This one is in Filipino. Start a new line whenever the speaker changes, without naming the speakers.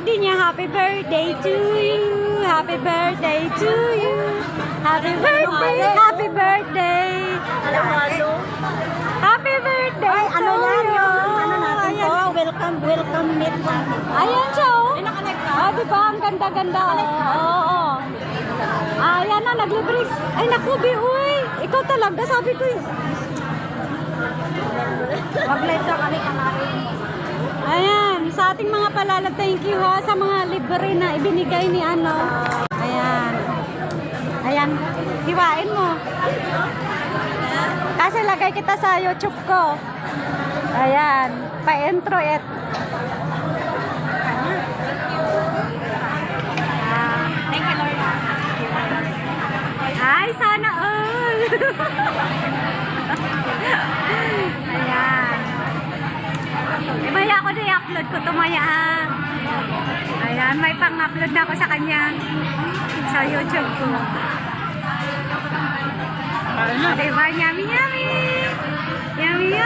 birthday niya. Happy birthday to you. Happy birthday to you. Happy birthday. Happy birthday. Happy birthday to you.
Ano natin to? Welcome meet natin.
Ayan siya, oh. Ah, diba? Ang ganda-ganda, oh. Oo. Ayan na, naglibris. Ay, naku, uy. Ikaw talaga, sabi ko yun.
Mag-live ka kami kanarin.
Ayan, sa ating mga palala, thank you ha, sa mga libre na ibinigay ni ano. Ayan. Ayan, hiwain mo. Kasi lagay kita sa YouTube ko. Ayan, pa-intro it.
Thank you, Lord.
Ay, sana all. Ayan. Maya ako na i-upload ko to maya ha. Ayan, may pang-upload na ako sa kanya. Sa YouTube ko. Diba? Yummy, yummy! Yummy, yummy!